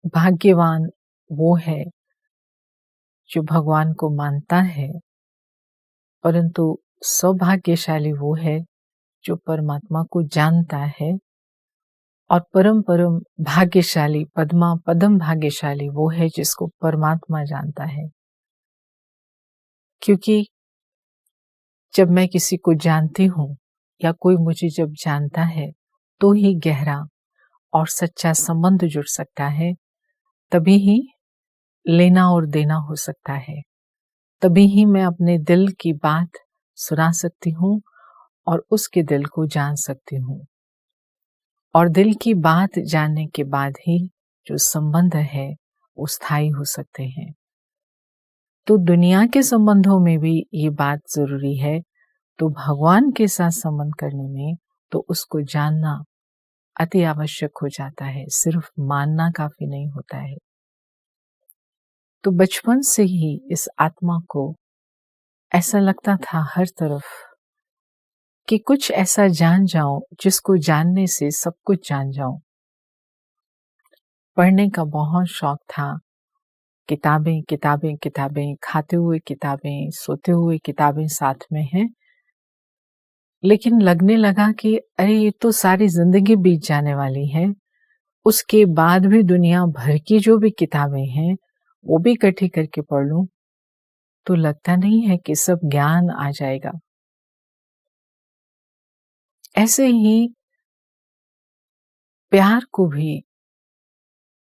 भाग्यवान वो है जो भगवान को मानता है, परंतु सौभाग्यशाली वो है जो परमात्मा को जानता है, और परम परम भाग्यशाली पदम भाग्यशाली वो है जिसको परमात्मा जानता है। क्योंकि जब मैं किसी को जानती हूँ या कोई मुझे जब जानता है तो ही गहरा और सच्चा संबंध जुड़ सकता है, तभी ही लेना और देना हो सकता है, तभी ही मैं अपने दिल की बात सुना सकती हूँ और उसके दिल को जान सकती हूँ। और दिल की बात जानने के बाद ही जो संबंध है वो स्थायी हो सकते हैं। तो दुनिया के संबंधों में भी ये बात जरूरी है, तो भगवान के साथ संबंध करने में तो उसको जानना अति आवश्यक हो जाता है, सिर्फ मानना काफी नहीं होता है। तो बचपन से ही इस आत्मा को ऐसा लगता था हर तरफ कि कुछ ऐसा जान जाऊं जिसको जानने से सब कुछ जान जाऊं। पढ़ने का बहुत शौक था, किताबें किताबें किताबें, खाते हुए किताबें, सोते हुए किताबें साथ में हैं। लेकिन लगने लगा कि अरे ये तो सारी जिंदगी बीत जाने वाली है, उसके बाद भी दुनिया भर की जो भी किताबें हैं वो भी इकट्ठी करके पढ़ लूं तो लगता नहीं है कि सब ज्ञान आ जाएगा। ऐसे ही प्यार को भी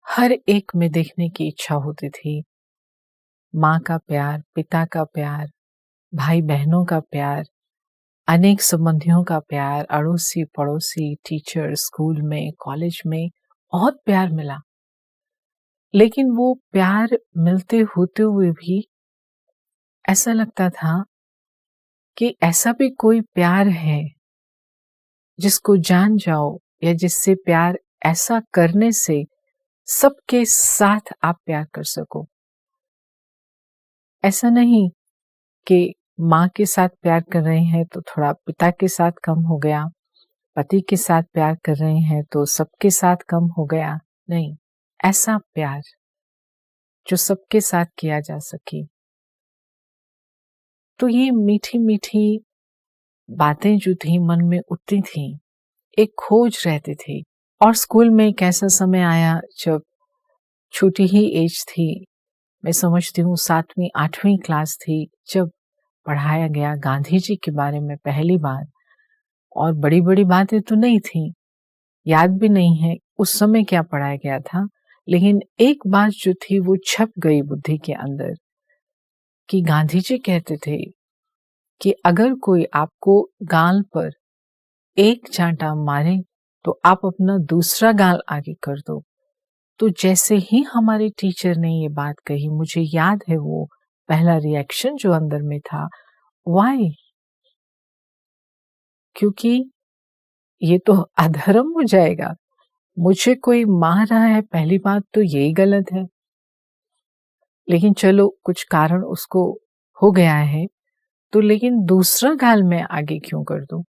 हर एक में देखने की इच्छा होती थी। माँ का प्यार, पिता का प्यार, भाई बहनों का प्यार, अनेक संबंधियों का प्यार, अड़ोसी पड़ोसी, टीचर, स्कूल में, कॉलेज में बहुत प्यार मिला। लेकिन वो प्यार मिलते होते हुए भी ऐसा लगता था कि ऐसा भी कोई प्यार है जिसको जान जाओ या जिससे प्यार ऐसा करने से सबके साथ आप प्यार कर सको। ऐसा नहीं कि माँ के साथ प्यार कर रहे हैं तो थोड़ा पिता के साथ कम हो गया, पति के साथ प्यार कर रहे हैं तो सबके साथ कम हो गया। नहीं, ऐसा प्यार जो सबके साथ किया जा सके। तो ये मीठी मीठी बातें जो थी मन में उठती थी, एक खोज रहती थी। और स्कूल में एक ऐसा समय आया जब छोटी ही एज थी, मैं समझती हूँ 7वीं 8वीं क्लास थी, जब पढ़ाया गया गांधी जी के बारे में पहली बार। और बड़ी बड़ी बातें तो नहीं थी, याद भी नहीं है उस समय क्या पढ़ाया गया था, लेकिन एक बात जो थी वो छप गई बुद्धि के अंदर कि गांधी जी कहते थे कि अगर कोई आपको गाल पर एक चांटा मारे तो आप अपना दूसरा गाल आगे कर दो। तो जैसे ही हमारे टीचर ने ये बात कही, मुझे याद है वो पहला रिएक्शन जो अंदर में था, व्हाई? क्योंकि ये तो अधर्म हो जाएगा, मुझे कोई मार रहा है, पहली बात तो यही गलत है। लेकिन चलो कुछ कारण उसको हो गया है, तो लेकिन दूसरा गाल मैं आगे क्यों कर दूं?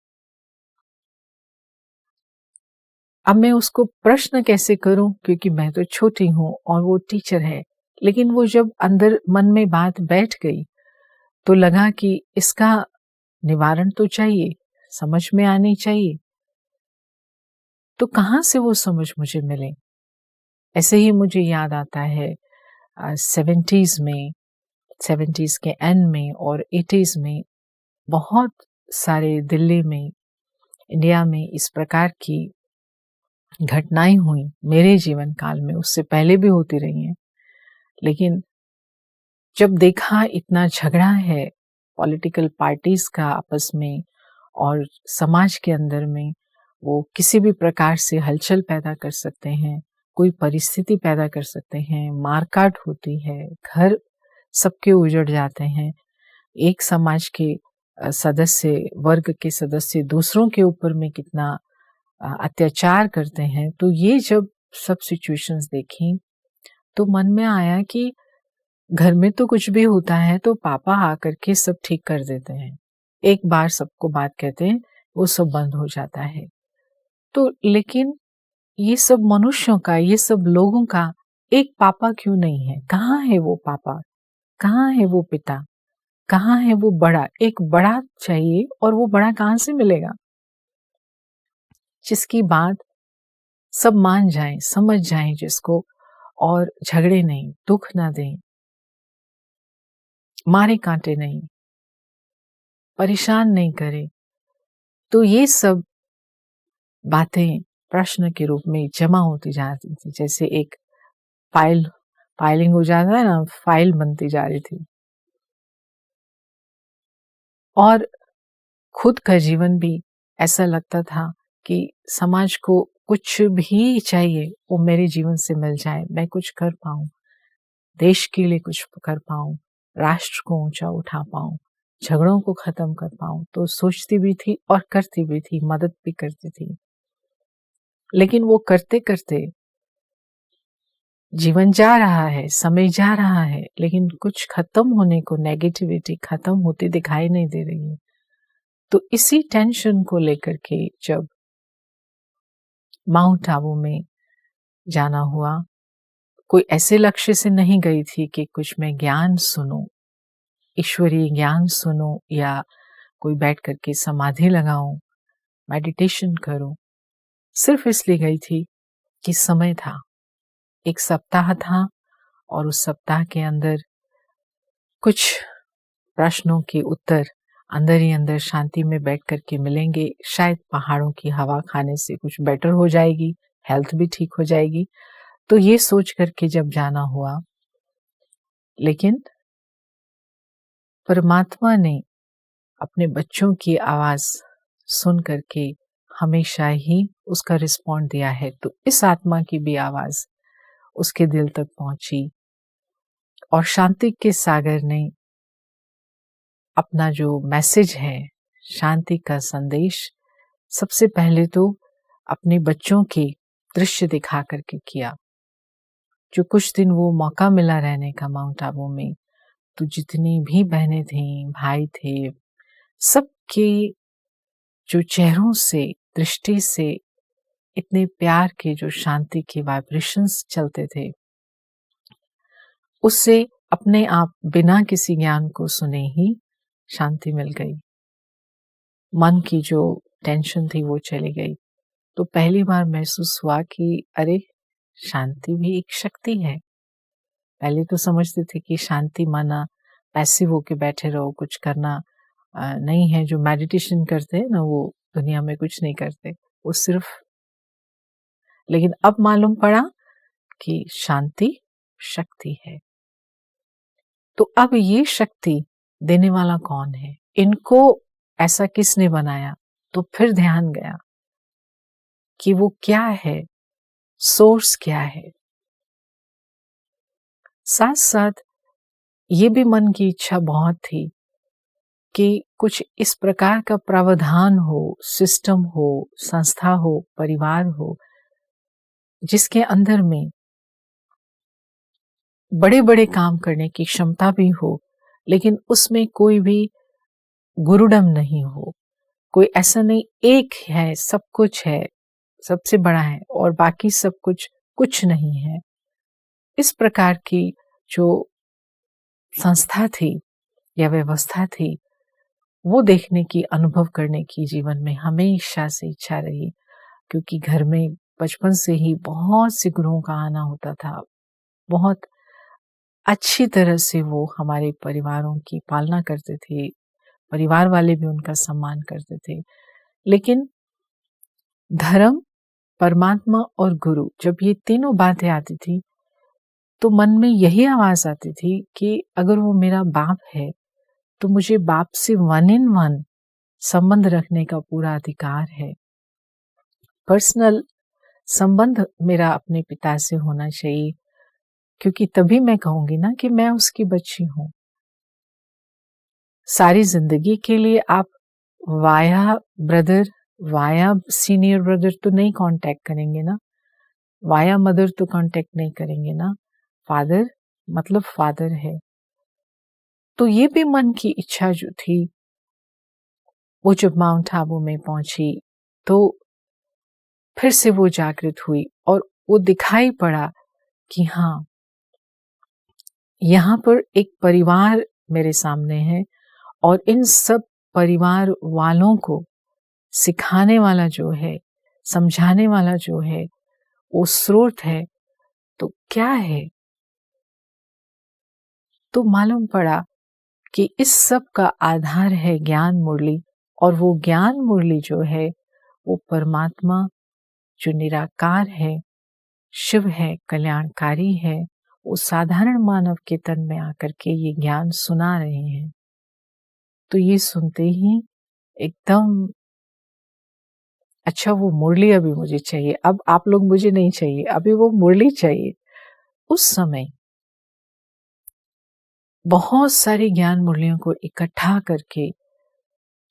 अब मैं उसको प्रश्न कैसे करूं, क्योंकि मैं तो छोटी हूं और वो टीचर है। लेकिन वो जब अंदर मन में बात बैठ गई तो लगा कि इसका निवारण तो चाहिए, समझ में आनी चाहिए। तो कहाँ से वो समझ मुझे मिले? ऐसे ही मुझे याद आता है 70s में, 70s के एंड में और 80s में बहुत सारे दिल्ली में, इंडिया में इस प्रकार की घटनाएं हुई मेरे जीवन काल में, उससे पहले भी होती रही हैं। लेकिन जब देखा इतना झगड़ा है पॉलिटिकल पार्टीज का आपस में और समाज के अंदर में, वो किसी भी प्रकार से हलचल पैदा कर सकते हैं, कोई परिस्थिति पैदा कर सकते हैं, मारकाट होती है, घर सबके उजड़ जाते हैं, एक समाज के सदस्य, वर्ग के सदस्य दूसरों के ऊपर में कितना अत्याचार करते हैं। तो ये जब सब सिचुएशंस देखी तो मन में आया कि घर में तो कुछ भी होता है तो पापा आकर के सब ठीक कर देते हैं, एक बार सबको बात कहते हैं, वो सब बंद हो जाता है। तो लेकिन ये सब मनुष्यों का, ये सब लोगों का एक पापा क्यों नहीं है? कहाँ है वो पापा? कहाँ है वो पिता? कहाँ है वो बड़ा? एक बड़ा चाहिए, और वो बड़ा कहाँ से मिलेगा? जिसकी बात सब मान जाएं, समझ जाएं जिसको, और झगड़े नहीं, दुख ना दें, मारे कांटे नहीं, परेशान नहीं करे। तो ये सब बातें प्रश्न के रूप में जमा होती जाती थी, जैसे एक फाइलिंग हो जाता है ना, फाइल बनती जा रही थी। और खुद का जीवन भी ऐसा लगता था कि समाज को कुछ भी चाहिए वो मेरे जीवन से मिल जाए, मैं कुछ कर पाऊं, देश के लिए कुछ कर पाऊं, राष्ट्र को ऊंचा उठा पाऊं, झगड़ों को खत्म कर पाऊं। तो सोचती भी थी और करती भी थी, मदद भी करती थी। लेकिन वो करते करते जीवन जा रहा है, समय जा रहा है, लेकिन कुछ खत्म होने को, नेगेटिविटी खत्म होती दिखाई नहीं दे रही है। तो इसी टेंशन को लेकर के जब माउंट आबू में जाना हुआ, कोई ऐसे लक्ष्य से नहीं गई थी कि कुछ मैं ज्ञान सुनूं, ईश्वरीय ज्ञान सुनूं, या कोई बैठ करके समाधि लगाऊं, मेडिटेशन करूं। सिर्फ इसलिए गई थी कि समय था, एक सप्ताह था, और उस सप्ताह के अंदर कुछ प्रश्नों के उत्तर अंदर ही अंदर शांति में बैठ करके मिलेंगे। शायद पहाड़ों की हवा खाने से कुछ बेटर हो जाएगी, हेल्थ भी ठीक हो जाएगी। तो ये सोच करके जब जाना हुआ, लेकिन परमात्मा ने अपने बच्चों की आवाज सुन करके हमेशा ही उसका रिस्पॉन्ड दिया है। तो इस आत्मा की भी आवाज उसके दिल तक पहुंची, और शांति के सागर ने अपना जो मैसेज है, शांति का संदेश, सबसे पहले तो अपने बच्चों के दृश्य दिखा करके किया। जो कुछ दिन वो मौका मिला रहने का माउंट आबू में, तो जितनी भी बहनें थीं, भाई थे, सबके जो चेहरों से, दृष्टि से इतने प्यार के जो शांति के वाइब्रेशंस चलते थे, उससे अपने आप बिना किसी ज्ञान को सुने ही शांति मिल गई। मन की जो टेंशन थी वो चली गई। तो पहली बार महसूस हुआ कि अरे, शांति भी एक शक्ति है। पहले तो समझते थे कि शांति माना पैसिव होके बैठे रहो, कुछ करना नहीं है। जो मेडिटेशन करते हैं ना, वो दुनिया में कुछ नहीं करते, वो सिर्फ। लेकिन अब मालूम पड़ा कि शांति शक्ति है। तो अब ये शक्ति देने वाला कौन है? इनको ऐसा किसने बनाया? तो फिर ध्यान गया कि वो क्या है, सोर्स क्या है। साथ साथ ये भी मन की इच्छा बहुत थी कि कुछ इस प्रकार का प्रावधान हो, सिस्टम हो, संस्था हो, परिवार हो, जिसके अंदर में बड़े बड़े काम करने की क्षमता भी हो, लेकिन उसमें कोई भी गुरुडम नहीं हो। कोई ऐसा नहीं एक है, सब कुछ है, सबसे बड़ा है, और बाकी सब कुछ कुछ नहीं है। इस प्रकार की जो संस्था थी या व्यवस्था थी, वो देखने की, अनुभव करने की जीवन में हमेशा से इच्छा रही। क्योंकि घर में बचपन से ही बहुत से गुरुओं का आना होता था। बहुत अच्छी तरह से वो हमारे परिवारों की पालना करते थे, परिवार वाले भी उनका सम्मान करते थे। लेकिन धर्म, परमात्मा और गुरु, जब ये तीनों बातें आती थी, तो मन में यही आवाज आती थी कि अगर वो मेरा बाप है, तो मुझे बाप से 1 in 1 संबंध रखने का पूरा अधिकार है। पर्सनल संबंध मेरा अपने पिता से होना चाहिए, क्योंकि तभी मैं कहूंगी ना कि मैं उसकी बच्ची हूं। सारी जिंदगी के लिए आप via brother, via senior brother तो नहीं कांटेक्ट करेंगे ना, वाया मदर तो कांटेक्ट नहीं करेंगे ना। फादर मतलब फादर है। तो ये भी मन की इच्छा जो थी, वो जब माउंट आबू में पहुंची, तो फिर से वो जागृत हुई, और वो दिखाई पड़ा कि हाँ, यहाँ पर एक परिवार मेरे सामने है और इन सब परिवार वालों को सिखाने वाला जो है, समझाने वाला जो है, वो स्रोत है, तो क्या है? तो मालूम पड़ा कि इस सब का आधार है ज्ञान मुरली, और वो ज्ञान मुरली जो है वो परमात्मा जो निराकार है, शिव है, कल्याणकारी है, वो साधारण मानव के तन में आकर के ये ज्ञान सुना रहे हैं। तो ये सुनते ही एकदम अच्छा, वो मुरली अभी मुझे चाहिए, अब आप लोग मुझे नहीं चाहिए, अभी वो मुरली चाहिए। उस समय बहुत सारी ज्ञान मुरलियों को इकट्ठा करके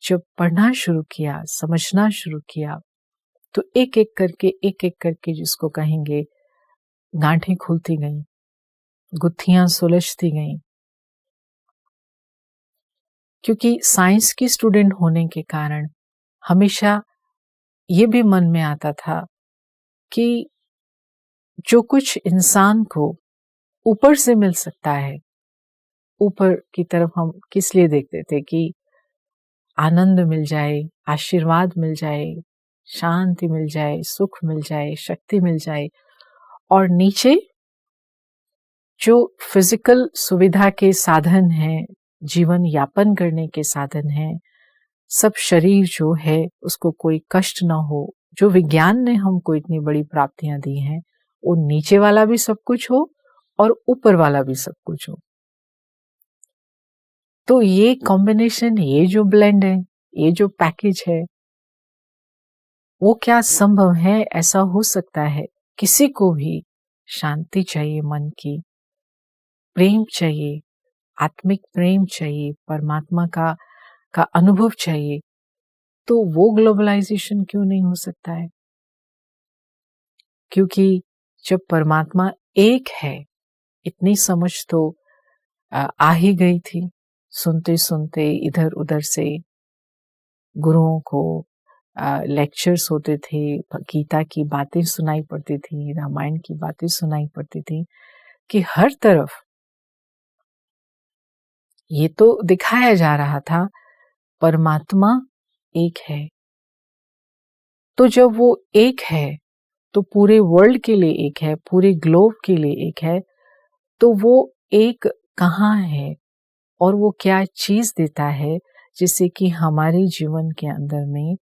जब पढ़ना शुरू किया, समझना शुरू किया, तो एक एक करके जिसको कहेंगे गांठें खुलती गईं, गुत्थियां सुलझती गईं। क्योंकि साइंस की स्टूडेंट होने के कारण हमेशा ये भी मन में आता था कि जो कुछ इंसान को ऊपर से मिल सकता है, ऊपर की तरफ हम किस लिए देखते थे कि आनंद मिल जाए, आशीर्वाद मिल जाए, शांति मिल जाए, सुख मिल जाए, शक्ति मिल जाए, और नीचे जो फिजिकल सुविधा के साधन हैं, जीवन यापन करने के साधन हैं, सब शरीर जो है उसको कोई कष्ट ना हो, जो विज्ञान ने हमको इतनी बड़ी प्राप्तियां दी हैं, वो नीचे वाला भी सब कुछ हो और ऊपर वाला भी सब कुछ हो। तो ये कॉम्बिनेशन, ये जो ब्लेंड है, ये जो पैकेज है, वो क्या संभव है? ऐसा हो सकता है? किसी को भी शांति चाहिए, मन की प्रेम चाहिए, आत्मिक प्रेम चाहिए, परमात्मा का अनुभव चाहिए, तो वो ग्लोबलाइजेशन क्यों नहीं हो सकता है? क्योंकि जब परमात्मा एक है, इतनी समझ तो आ ही गई थी। सुनते सुनते इधर उधर से गुरुओं को लेक्चर्स होते थे, गीता की बातें सुनाई पड़ती थी, रामायण की बातें सुनाई पड़ती थी, कि हर तरफ ये तो दिखाया जा रहा था परमात्मा एक है। तो जब वो एक है तो पूरे वर्ल्ड के लिए एक है, पूरे ग्लोब के लिए एक है, तो वो एक कहाँ है और वो क्या चीज देता है जिससे कि हमारे जीवन के अंदर में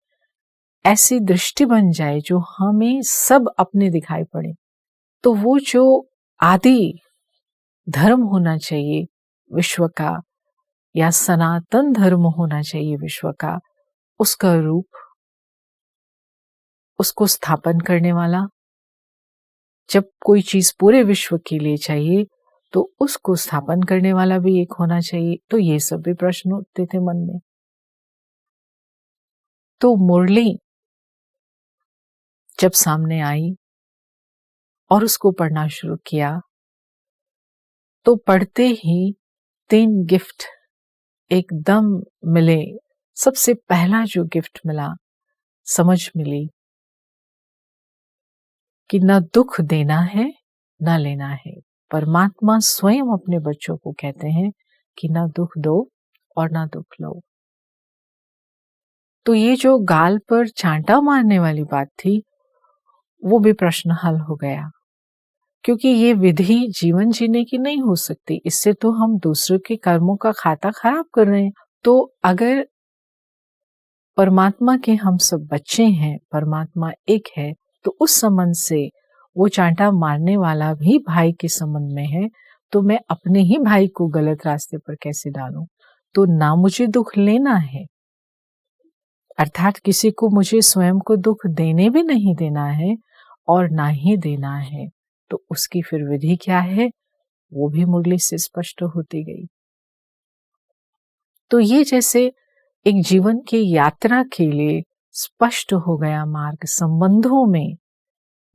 ऐसी दृष्टि बन जाए जो हमें सब अपने दिखाई पड़े। तो वो जो आदि धर्म होना चाहिए विश्व का, या सनातन धर्म होना चाहिए विश्व का, उसका रूप, उसको स्थापन करने वाला, जब कोई चीज पूरे विश्व के लिए चाहिए तो उसको स्थापन करने वाला भी एक होना चाहिए। तो ये सब भी प्रश्न उठते थे मन में। तो मुरली जब सामने आई और उसको पढ़ना शुरू किया, तो पढ़ते ही 3 गिफ्ट एकदम मिले। सबसे पहला जो गिफ्ट मिला, समझ मिली कि न दुख देना है न लेना है। परमात्मा स्वयं अपने बच्चों को कहते हैं कि न दुख दो और न दुख लो। तो ये जो गाल पर चांटा मारने वाली बात थी, वो भी प्रश्न हल हो गया, क्योंकि ये विधि जीवन जीने की नहीं हो सकती। इससे तो हम दूसरों के कर्मों का खाता खराब कर रहे हैं। तो अगर परमात्मा के हम सब बच्चे हैं, परमात्मा एक है, तो उस संबंध से वो चांटा मारने वाला भी भाई के संबंध में है, तो मैं अपने ही भाई को गलत रास्ते पर कैसे डालूं? तो ना मुझे दुख लेना है, अर्थात किसी को मुझे स्वयं को दुख देने भी नहीं देना है और ना ही देना है। तो उसकी फिर विधि क्या है, वो भी मुरली से स्पष्ट होती गई। तो ये जैसे एक जीवन की यात्रा के लिए स्पष्ट हो गया मार्ग। संबंधों में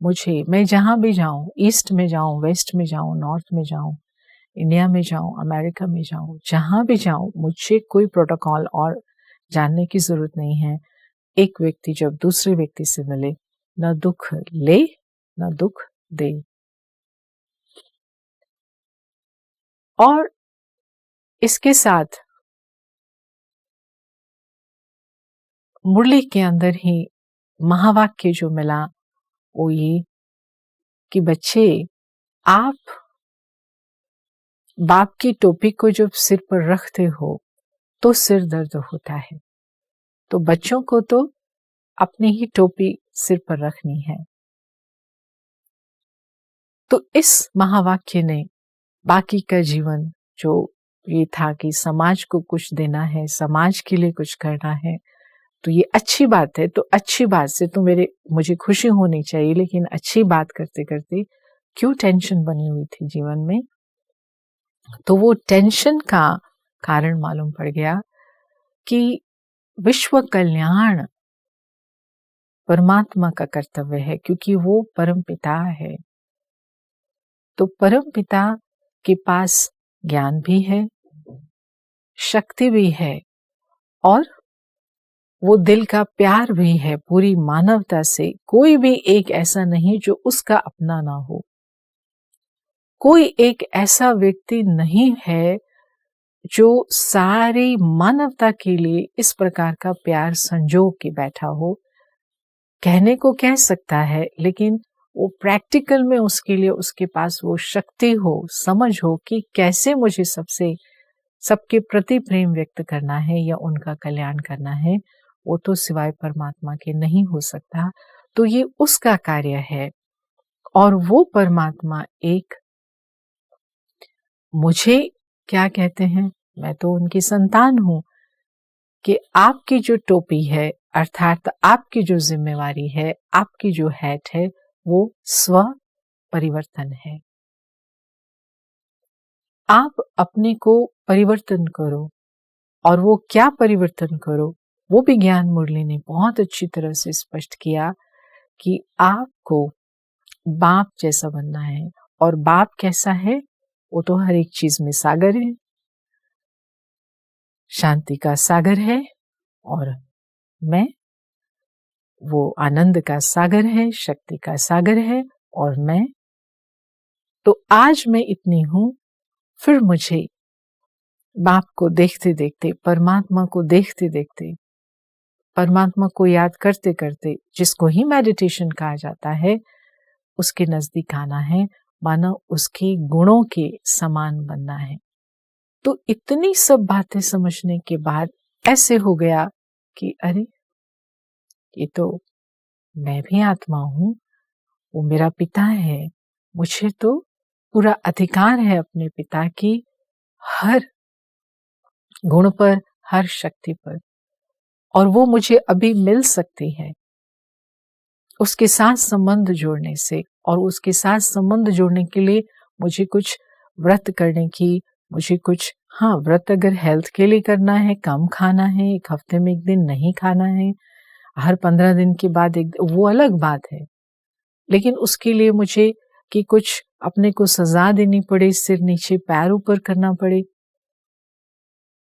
मुझे, मैं जहां भी जाऊं, ईस्ट में जाऊं, वेस्ट में जाऊं, नॉर्थ में जाऊं, इंडिया में जाऊं, अमेरिका में जाऊं, जहां भी जाऊं, मुझे कोई प्रोटोकॉल और जानने की जरूरत नहीं है। एक व्यक्ति जब दूसरे व्यक्ति से मिले, न दुख ले न दुख दे। और इसके साथ मुरली के अंदर ही महावाक्य जो मिला वो ये कि बच्चे, आप बाप की टोपी को जब सिर पर रखते हो तो सिर दर्द होता है, तो बच्चों को तो अपनी ही टोपी सिर पर रखनी है। तो इस महावाक्य ने बाकी का जीवन जो ये था कि समाज को कुछ देना है, समाज के लिए कुछ करना है, तो ये अच्छी बात है। तो अच्छी बात से तो मुझे खुशी होनी चाहिए, लेकिन अच्छी बात करते करते क्यों टेंशन बनी हुई थी जीवन में, तो वो टेंशन का कारण मालूम पड़ गया कि विश्व कल्याण परमात्मा का कर्तव्य है, क्योंकि वो परम पिता है। तो परम पिता के पास ज्ञान भी है, शक्ति भी है, और वो दिल का प्यार भी है पूरी मानवता से। कोई भी एक ऐसा नहीं जो उसका अपना ना हो, कोई एक ऐसा व्यक्ति नहीं है जो सारी मानवता के लिए इस प्रकार का प्यार संजो के बैठा हो। कहने को कह सकता है, लेकिन वो प्रैक्टिकल में उसके लिए उसके पास वो शक्ति हो, समझ हो कि कैसे मुझे सबके प्रति प्रेम व्यक्त करना है या उनका कल्याण करना है, वो तो सिवाय परमात्मा के नहीं हो सकता। तो ये उसका कार्य है, और वो परमात्मा एक मुझे क्या कहते हैं, मैं तो उनकी संतान हूं, कि आपकी जो टोपी है, अर्थात आपकी जो जिम्मेवारी है, आपकी जो हैट है, वो स्व परिवर्तन है। आप अपने को परिवर्तन करो, और वो क्या परिवर्तन करो, वो भी ज्ञान मुरली ने बहुत अच्छी तरह से स्पष्ट किया कि आपको बाप जैसा बनना है। और बाप कैसा है, वो तो हर एक चीज में सागर है, शांति का सागर है, और मैं वो आनंद का सागर है, शक्ति का सागर है, और मैं तो आज मैं इतनी हूं, फिर मुझे बाप को देखते देखते, परमात्मा को देखते देखते, परमात्मा को याद करते करते, जिसको ही मेडिटेशन कहा जाता है, उसके नजदीक आना है, मानो उसके गुणों के समान बनना है। तो इतनी सब बातें समझने के बाद ऐसे हो गया कि अरे, ये तो मैं भी आत्मा हूं, वो मेरा पिता है, मुझे तो पूरा अधिकार है अपने पिता की हर गुण पर, हर शक्ति पर, और वो मुझे अभी मिल सकती है उसके साथ संबंध जोड़ने से। और उसके साथ संबंध जोड़ने के लिए मुझे कुछ व्रत करने की, मुझे कुछ, हाँ, व्रत अगर हेल्थ के लिए करना है, कम खाना है, एक हफ्ते में एक दिन नहीं खाना है, हर 15 दिन के बाद एक, वो अलग बात है। लेकिन उसके लिए मुझे कि कुछ अपने को सजा देनी पड़े, सिर नीचे पैर ऊपर करना पड़े,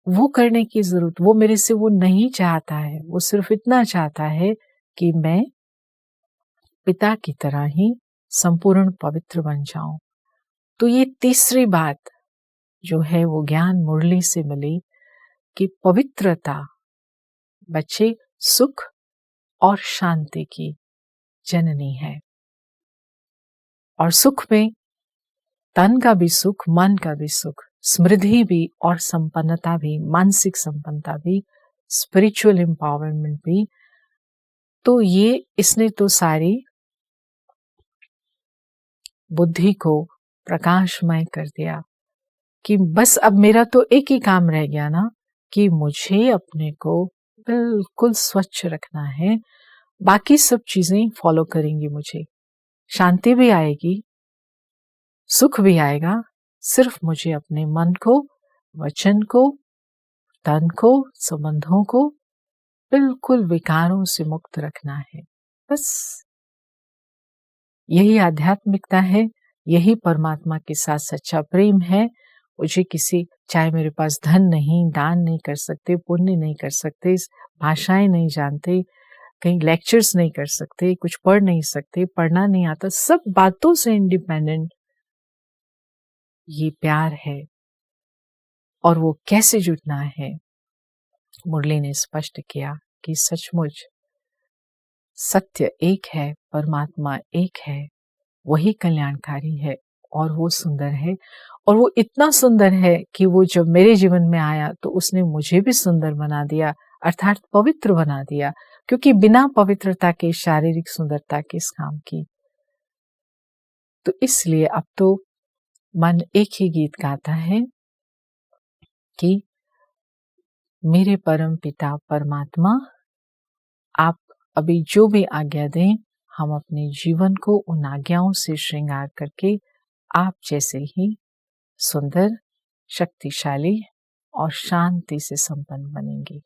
वो करने की जरूरत, वो मेरे से वो नहीं चाहता है। वो सिर्फ इतना चाहता है कि मैं पिता की तरह ही संपूर्ण पवित्र बन जाऊं। तो ये तीसरी बात जो है वो ज्ञान मुरली से मिली कि पवित्रता बच्चे सुख और शांति की जननी है। और सुख में तन का भी सुख, मन का भी सुख, समृद्धि भी, और संपन्नता भी, मानसिक संपन्नता भी, स्पिरिचुअल एम्पावरमेंट भी। तो ये इसने तो सारी बुद्धि को प्रकाशमय कर दिया कि बस अब मेरा तो एक ही काम रह गया ना, कि मुझे अपने को बिल्कुल स्वच्छ रखना है। बाकी सब चीजें फॉलो करेंगी, मुझे शांति भी आएगी, सुख भी आएगा, सिर्फ मुझे अपने मन को, वचन को, तन को, संबंधों को बिल्कुल विकारों से मुक्त रखना है। बस यही आध्यात्मिकता है, यही परमात्मा के साथ सच्चा प्रेम है। मुझे किसी, चाहे मेरे पास धन नहीं, दान नहीं कर सकते, पुण्य नहीं कर सकते, भाषाएं नहीं जानते, कहीं लेक्चर्स नहीं कर सकते, कुछ पढ़ नहीं सकते, पढ़ना नहीं आता, सब बातों से इंडिपेंडेंट ये प्यार है। और वो कैसे जुटना है, मुरली ने स्पष्ट किया कि सचमुच सत्य एक है, परमात्मा एक है, वही कल्याणकारी है और वो सुंदर है। और वो इतना सुंदर है कि वो जब मेरे जीवन में आया तो उसने मुझे भी सुंदर बना दिया, अर्थात पवित्र बना दिया, क्योंकि बिना पवित्रता के शारीरिक सुंदरता किस काम की। तो इसलिए अब तो मन एक ही गीत गाता है कि मेरे परम पिता परमात्मा, आप अभी जो भी आज्ञा दें, हम अपने जीवन को उन आज्ञाओं से श्रृंगार करके आप जैसे ही सुंदर, शक्तिशाली और शांति से संपन्न बनेंगे।